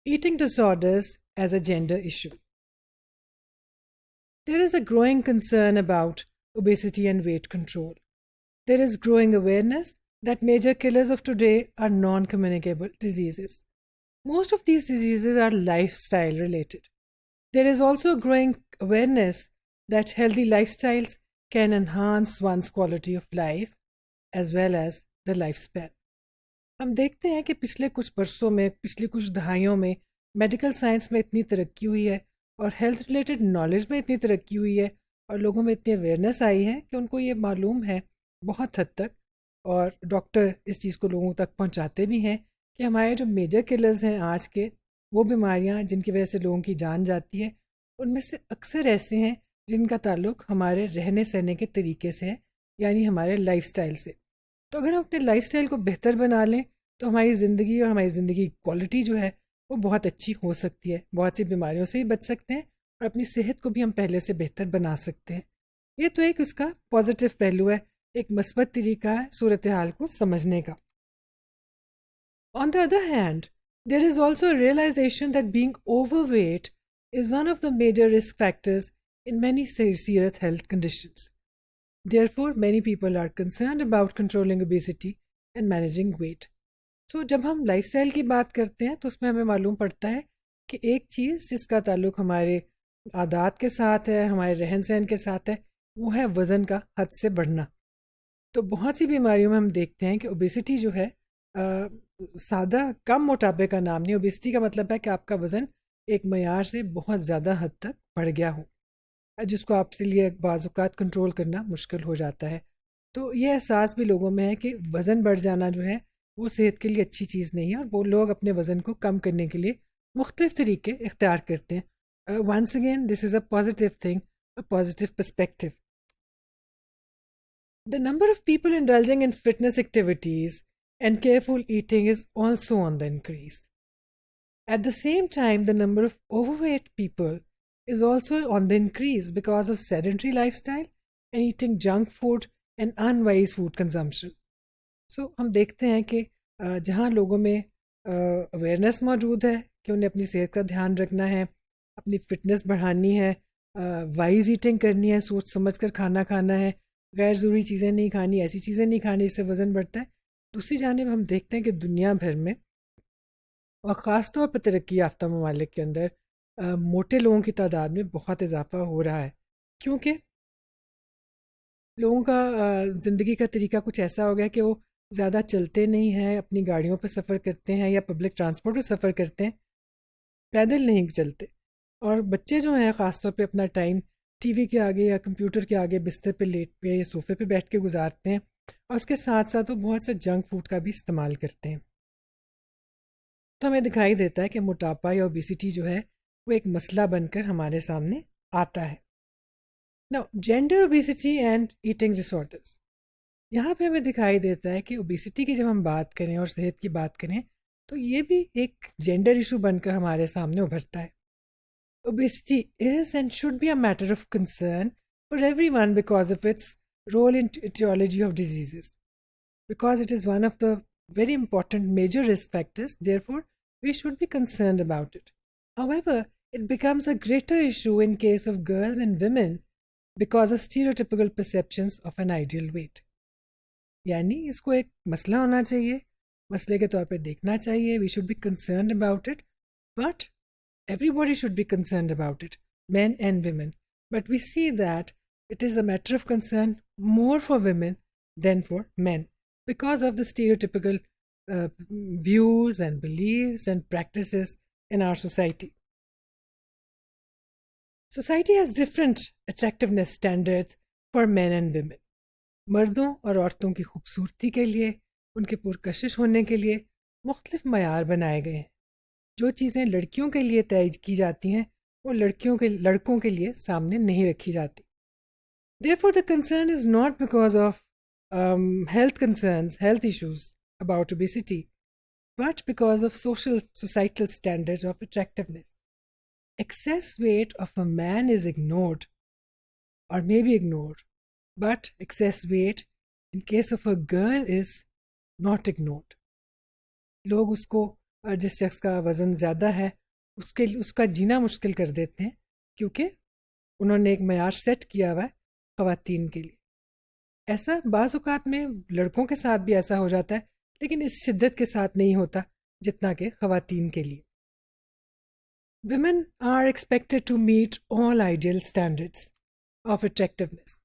Eating disorders as a gender issue. There is a growing concern about obesity and weight control. There is growing awareness that major killers of today are non-communicable diseases. Most of these diseases are lifestyle related. There is also a growing awareness that healthy lifestyles can enhance one's quality of life as well as the lifespan. हम देखते हैं कि पिछले कुछ बरसों में, पिछली कुछ दहाइयों में मेडिकल साइंस में इतनी तरक्की हुई है और हेल्थ रिलेटेड नॉलेज में इतनी तरक्की हुई है और लोगों में इतनी अवेयरनेस आई है कि उनको ये मालूम है बहुत हद तक, और डॉक्टर इस चीज़ को लोगों तक पहुंचाते भी हैं कि हमारे जो मेजर किलर्स हैं आज के, वो बीमारियां जिनकी वजह से लोगों की जान जाती है, उनमें से अक्सर ऐसे हैं जिनका ताल्लुक हमारे रहने सहने के तरीके से है, यानी हमारे लाइफस्टाइल से। तो अगर हम अपने लाइफस्टाइल को बेहतर बना लें तो हमारी ज़िंदगी और हमारी ज़िंदगी की क्वालिटी जो है वो बहुत अच्छी हो सकती है, बहुत सी बीमारियों से भी बच सकते हैं और अपनी सेहत को भी हम पहले से बेहतर बना सकते हैं। ये तो एक उसका पॉजिटिव पहलू है, एक मस्बत तरीका है सूरत हाल को समझने का। On the other hand, there is also a realisation that being overweight is one of the major risk factors in many serious health conditions. Therefore, many people are concerned about controlling obesity and managing weight. So, जब हम lifestyle की बात करते हैं तो उसमें हमें मालूम पड़ता है कि एक चीज़ जिसका ताल्लुक हमारे आदात के साथ है, हमारे रहन सहन के साथ है, वो है वज़न का हद से बढ़ना। तो बहुत सी बीमारियों में हम देखते हैं कि ओबेसिटी जो है सादा कम मोटापे का नाम नहीं। ओबेसिटी का मतलब है कि आपका वज़न एक मयार से बहुत ज़्यादा हद तक बढ़ गया हो, जिसको आपसे लिए बाज़-औक़ात कंट्रोल करना मुश्किल हो जाता है। तो ये एहसास भी लोगों में है कि वज़न बढ़ जाना जो है वो सेहत के लिए अच्छी चीज़ नहीं है, और वो लोग अपने वज़न को कम करने के लिए मुख्तलिफ तरीके इख्तियार करते हैं। Once again this is a positive thing, a positive perspective. The number of people indulging in fitness activities and careful eating is also on the increase. At the same time, the number of overweight people is also on the increase because of sedentary lifestyle and eating junk food and unwise food consumption. So, हम देखते हैं कि जहाँ लोगों में awareness मौजूद है कि उन्हें अपनी सेहत का ध्यान रखना है, अपनी फिटनेस बढ़ानी है, वाइज ईटिंग करनी है, सोच समझ कर खाना खाना है, गैर ज़रूरी चीज़ें नहीं खानी, ऐसी चीज़ें नहीं खानी इससे वज़न बढ़ता है। दूसरी जानिब हम देखते हैं कि दुनिया भर में और ख़ास तौर पर तरक्की याफ्ता ममालिक के अंदर मोटे लोगों की तादाद में बहुत इजाफा हो रहा है, क्योंकि लोगों का ज़िंदगी का तरीका कुछ ऐसा हो गया कि वो ज़्यादा चलते नहीं हैं, अपनी गाड़ियों पर सफ़र करते हैं या पब्लिक ट्रांसपोर्ट पर सफ़र करते हैं, पैदल नहीं चलते। और बच्चे जो हैं ख़ास तौर पे अपना टाइम टीवी के आगे या कंप्यूटर के आगे बिस्तर पे लेट पे या सोफ़े पे बैठ के गुजारते हैं, और उसके साथ साथ वो बहुत से जंक फूड का भी इस्तेमाल करते हैं। तो हमें दिखाई देता है कि मोटापा या ओबेसिटी जो है वो एक मसला बनकर हमारे सामने आता है। Now gender obesity and eating disorders, यहाँ पे हमें दिखाई देता है कि ओबेसिटी की जब हम बात करें और सेहत की बात करें तो ये भी एक जेंडर इशू बनकर हमारे सामने उभरता है। Obesity is and should be a matter of concern for everyone because of its role in etiology of diseases. Because it is one of the very important major risk factors, therefore, we should be concerned about it. However, it becomes a greater issue in case of girls and women because of stereotypical perceptions of an ideal weight. यानी इसको एक मसला होना चाहिए, मसले के तौर पे देखना चाहिए, we should be concerned about it, but everybody should be concerned about it, men and women. But we see that it is a matter of concern more for women than for men because of the stereotypical views and beliefs and practices in our society. Society has different attractiveness standards for men and women. मर्दों और औरतों की खूबसूरती के लिए, उनके पुरकशिश होने के लिए मुख्तलिफ मयार बनाए गए हैं। जो चीज़ें लड़कियों के लिए तय की जाती हैं वो लड़कों के लिए सामने नहीं रखी जाती। Therefore, the concern is not because of health issues about obesity, but because of societal standards of attractiveness. Excess weight of a man is ignored or may be ignored, but excess weight in case of a girl is not ignored. लोग उसको जिस शख्स का वज़न ज़्यादा है उसका जीना मुश्किल कर देते हैं, क्योंकि उन्होंने एक मयार सेट किया हुआ है ख़वातीन के लिए। ऐसा बाज़ औक़ात में लड़कों के साथ भी ऐसा हो जाता है, लेकिन इस शिद्दत के साथ नहीं होता जितना कि ख़वातीन के लिए। Women are expected to meet all ideal standards of attractiveness.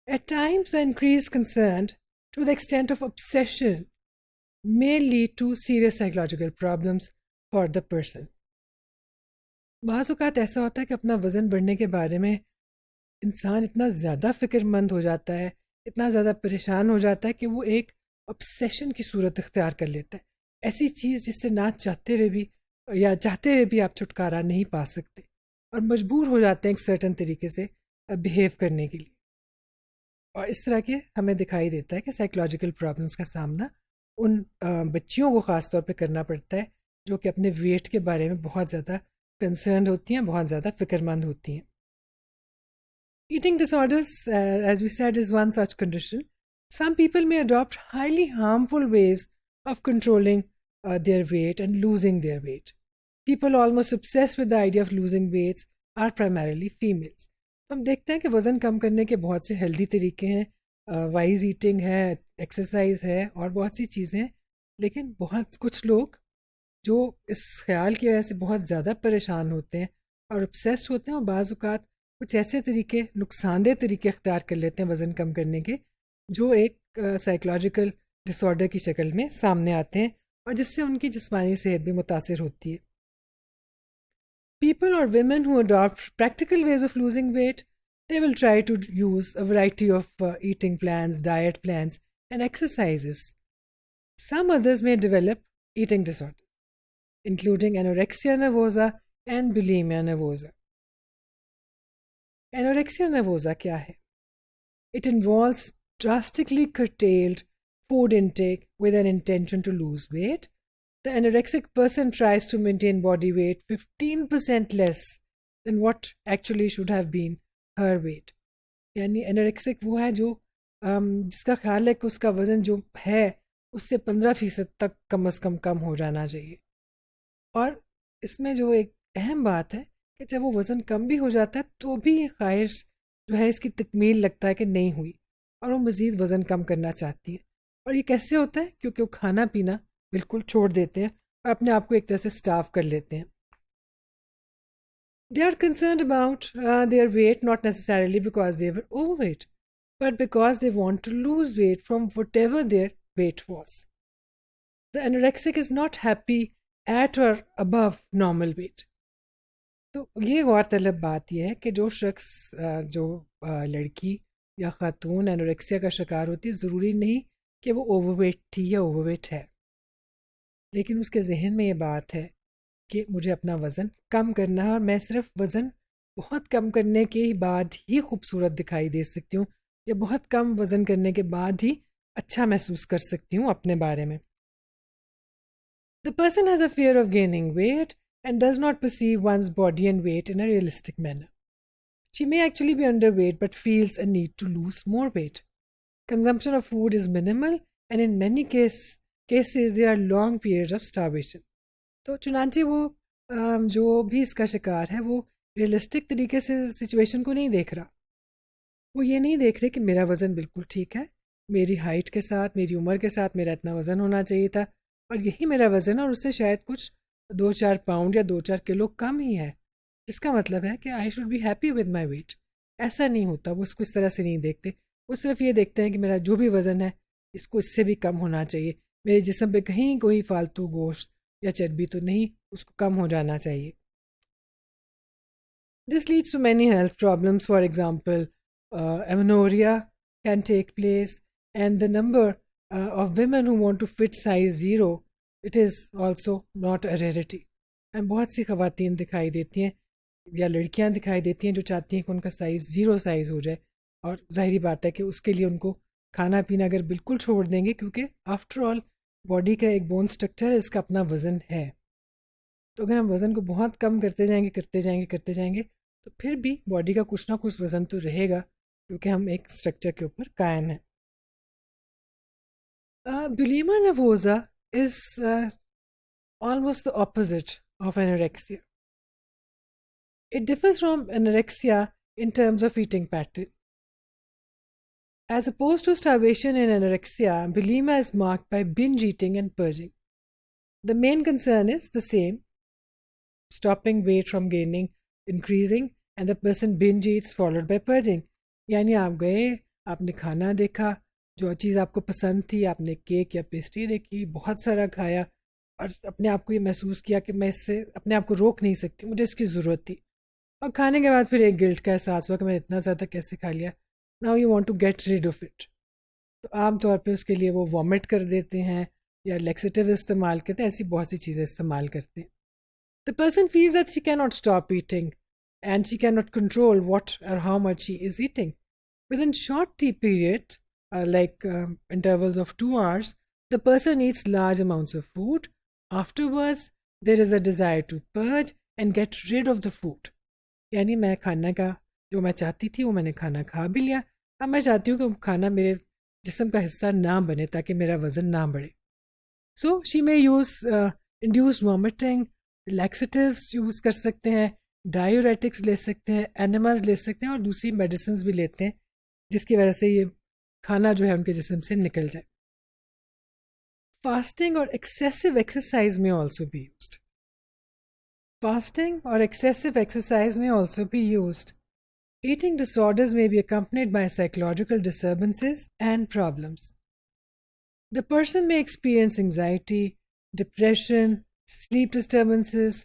At times, the increased concern, to the extent of obsession, may lead to serious psychological problems for the person. बाज़ औक़ात ऐसा होता है कि अपना वज़न बढ़ने के बारे में इंसान इतना ज़्यादा फ़िक्रमंद हो जाता है, इतना ज़्यादा परेशान हो जाता है कि वो एक ऑब्सेशन की सूरत इख्तियार कर लेता है। ऐसी चीज़ जिससे ना चाहते हुए भी या चाहते हुए भी आप छुटकारा नहीं पा सकते और मजबूर हो जाते हैं एक सर्टन तरीके से बिहेव करने के लिए। और इस तरह के हमें दिखाई देता है कि साइकोलॉजिकल प्रॉब्लम्स का सामना उन बच्चियों को ख़ास तौर पे करना पड़ता है जो कि अपने वेट के बारे में बहुत ज़्यादा कंसर्न होती हैं, बहुत ज़्यादा फ़िक्रमंद होती हैं। Eating disorders, as we said, is one such condition. Some people may adopt highly harmful ways of controlling their weight and losing their weight. People almost obsessed with the idea of losing weights are primarily females. तो हम देखते हैं कि वज़न कम करने के बहुत से हेल्दी तरीके हैं, वाइज ईटिंग है, एक्सरसाइज है और बहुत सी चीज़ें हैं, लेकिन बहुत कुछ लोग जो इस ख्याल की वजह से बहुत ज़्यादा परेशान होते हैं और obsessed होते हैं और बाज़ औक़ात कुछ ऐसे तरीके, नुकसानदेह तरीके अख्तियार कर लेते हैं वज़न कम करने के, जो एक साइकोलॉजिकल डिसऑर्डर की शक्ल में सामने आते हैं और जिससे उनकी जिस्मानी सेहत भी मुतासिर होती है। People or women who adopt practical ways of losing weight, they will try to use a variety of eating plans, diet plans, and exercises. Some others may develop eating disorders, including anorexia nervosa and bulimia nervosa. Anorexia nervosa क्या है? It involves drastically curtailed food intake with an intention to lose weight. The anorexic person tries to maintain body weight 15% less than what actually should have been her weight. यानी anorexic वो है जो जिसका ख्याल है कि उसका वज़न जो है उससे 15% तक कम अज़ कम हो जाना चाहिए। और इसमें जो एक अहम बात है कि जब वो वज़न कम भी हो जाता है तो भी ये ख्वाहिश जो है इसकी तकमील लगता है कि नहीं हुई और वो मज़ीद वज़न कम करना चाहती है। और ये कैसे होता है? क्योंकि वो खाना पीना बिल्कुल छोड़ देते हैं और अपने आप को एक तरह से स्टाफ कर लेते हैं। They are concerned about their weight not necessarily because they were overweight, but because they want to lose weight from whatever their weight was. The anorexic is not happy at or above normal weight. तो ये गौरतलब बात यह है कि जो शख्स जो लड़की या ख़ातून एनोरेक्सिया का शिकार होती है, ज़रूरी नहीं कि वो ओवरवेट थी या ओवरवेट है, लेकिन उसके जहन में ये बात है कि मुझे अपना वज़न कम करना है और मैं सिर्फ वज़न बहुत कम करने के बाद ही खूबसूरत दिखाई दे सकती हूँ या बहुत कम वज़न करने के बाद ही अच्छा महसूस कर सकती हूँ अपने बारे में। The person has a fear of gaining weight and does not perceive one's body and weight in a realistic manner. She may actually be underweight but feels a need to lose more weight. Consumption of food is minimal and in many cases there are long periods of starvation. तो चुनांचे वो जो भी इसका शिकार है वो realistic तरीके से सिचुएशन को नहीं देख रहा। वो ये नहीं देख रहे कि मेरा वज़न बिल्कुल ठीक है, मेरी हाइट के साथ, मेरी उम्र के साथ मेरा इतना वज़न होना चाहिए था और यही मेरा वज़न है और उससे शायद कुछ 2-4 पाउंड या 2-4 किलो कम ही है, जिसका मतलब है कि I should be happy with my weight. ऐसा नहीं होता, वो इसको इस तरह से नहीं देखते। वो सिर्फ ये देखते हैं कि मेरा जो भी वज़न है इसको इससे भी कम होना चाहिए, मेरे जिस्म पे कहीं कोई फालतू गोश्त या चर्बी तो नहीं, उसको कम हो जाना चाहिए। This leads to many health problems. For example, amenorrhea can take place and the number of women who want to fit size 0, it is also not a rarity. And बहुत सी ख़वातीन दिखाई देती हैं या लड़कियां दिखाई देती हैं जो चाहती हैं कि उनका साइज़ 0 साइज़ हो जाए और ज़ाहिरी बात है कि उसके लिए उनको खाना पीना अगर बिल्कुल छोड़ देंगे, क्योंकि आफ्टर ऑल बॉडी का एक बोन स्ट्रक्चर है, इसका अपना वज़न है, तो अगर हम वज़न को बहुत कम करते जाएंगे तो फिर भी बॉडी का कुछ ना कुछ वज़न तो रहेगा क्योंकि हम एक स्ट्रक्चर के ऊपर कायम हैं। Bulimia nervosa is almost the opposite of anorexia. It differs from anorexia in terms of eating pattern. As opposed to starvation in anorexia, bulimia is marked by binge eating and purging. The main concern is the same: stopping weight from gaining, increasing, and the person binge eats followed by purging. यानी आप गए, आपने खाना देखा, जो चीज़ आपको पसंद थी, आपने केक या पेस्ट्री देखी, बहुत सारा खाया और अपने आप को ये महसूस किया कि मैं इससे अपने आप को रोक नहीं सकती, मुझे इसकी ज़रूरत थी, और खाने के बाद फिर एक गिल्ट का एहसास हुआ कि मैं इतना ज़्यादा कैसे खा लिया. Now you want to get rid of it. तो आम तौर पे उसके लिए वो वॉमिट कर देते हैं या लेक्सेटिव इस्तेमाल करते हैं, ऐसी बहुत सी चीज़ें इस्तेमाल करते हैं. The person feels that she can not stop eating and she cannot control what or how much she is eating. Within short period, like intervals of 2 hours, the person eats large amounts of food. Afterwards, there is a desire to purge and get rid of the food. यानी मैं खाना का जो मैं चाहती थी वो मैंने खाना खा भी लिया, अब मैं चाहती हूँ कि खाना मेरे जिस्म का हिस्सा ना बने ताकि मेरा वज़न ना बढ़े. So she may use induced vomiting, laxatives use कर सकते हैं, डायूरेटिक्स ले सकते हैं, एनिमास ले सकते हैं और दूसरी मेडिसिन भी लेते हैं जिसकी वजह से ये खाना जो है उनके जिस्म से निकल जाए. फास्टिंग और एक्सेसिव एक्सरसाइज में ऑल्सो भी यूज्ड. फास्टिंग और एक्सेसिव एक्सरसाइज में ऑल्सो भी used. Eating disorders may be accompanied by psychological disturbances and problems. The person may experience anxiety, depression, sleep disturbances,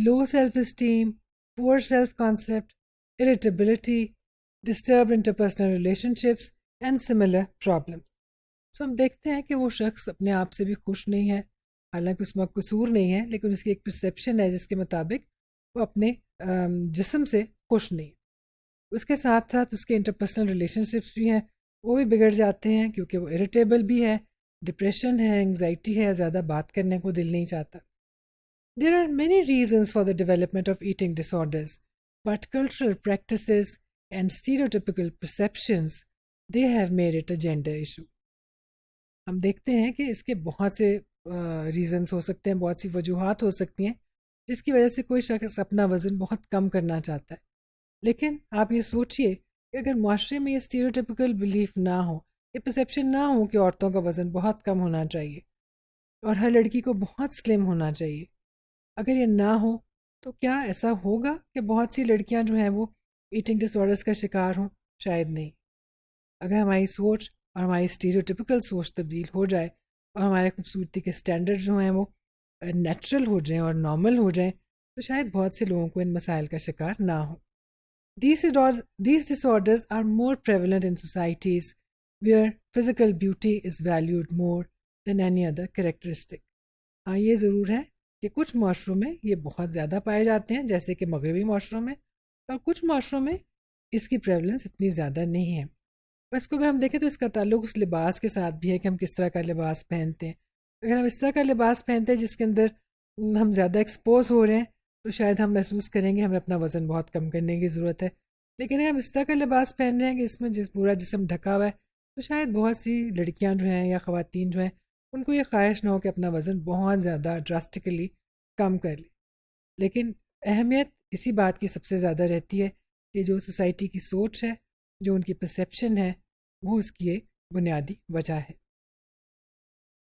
low self-esteem, poor self-concept, irritability, disturbed interpersonal relationships, and similar problems. So हम देखते हैं कि वो शख्स अपने आप से भी खुश नहीं है, हालांकि उसमें कसूर नहीं है, लेकिन उसकी एक परसेप्शन है जिसके मुताबिक वो अपने जिस्म से खुश नहीं है. उसके साथ साथ उसके इंटरपर्सनल रिलेशनशिप्स भी हैं, वो भी बिगड़ जाते हैं क्योंकि वो इरिटेबल भी है, डिप्रेशन है, एंग्जाइटी है, ज़्यादा बात करने को दिल नहीं चाहता. There are many reasons for the development of eating disorders, but cultural practices and stereotypical perceptions, they have made it a gender issue. हम देखते हैं कि इसके बहुत से reasons हो सकते हैं, बहुत सी वजूहात हो सकती हैं जिसकी वजह से कोई शख्स अपना वज़न बहुत कम करना चाहता है. लेकिन आप ये सोचिए कि अगर माशरे में ये stereotypical belief ना हो, ये perception ना हो कि औरतों का वज़न बहुत कम होना चाहिए और हर लड़की को बहुत स्लिम होना चाहिए, अगर ये ना हो तो क्या ऐसा होगा कि बहुत सी लड़कियां जो हैं वो ईटिंग डिसऑर्डर्स का शिकार हों? शायद नहीं. अगर हमारी सोच और हमारी स्टीरियोटिपिकल सोच तब्दील हो जाए और हमारे खूबसूरती के स्टैंडर्ड जो हैं वो नेचुरल हो जाएं और नॉर्मल हो जाएं तो शायद बहुत से लोगों को इन मसाइल का शिकार ना हो. These disorders are more prevalent in societies where physical beauty is valued more than any other characteristic. हाँ, ये ज़रूर है कि कुछ माशरों में ये बहुत ज़्यादा पाए जाते हैं, जैसे कि मगरबी माशरों में, और कुछ माशरों में इसकी प्रेवलेंस इतनी ज़्यादा नहीं है. बस को अगर हम देखें तो इसका ताल्लुक उस लिबास के साथ भी है कि हम किस तरह का लिबास पहनते हैं. अगर हम इस तरह का लिबास पहनते हैं जिसके अंदर हम ज़्यादा एक्सपोज हो रहे हैं तो शायद हम महसूस करेंगे हमें अपना वज़न बहुत कम करने की ज़रूरत है. लेकिन अगर हम इस तरह का लिबास पहन रहे हैं कि इसमें पूरा जिस्म ढका हुआ है तो शायद बहुत सी लड़कियां जो हैं या ख़वातीन जो हैं उनको ये ख्वाहिश ना हो कि अपना वज़न बहुत ज़्यादा ड्रास्टिकली कम कर ले. लेकिन अहमियत इसी बात की सबसे ज़्यादा रहती है कि जो सोसाइटी की सोच है, जो उनकी परसेप्शन है, वो उसकी एक बुनियादी वजह है.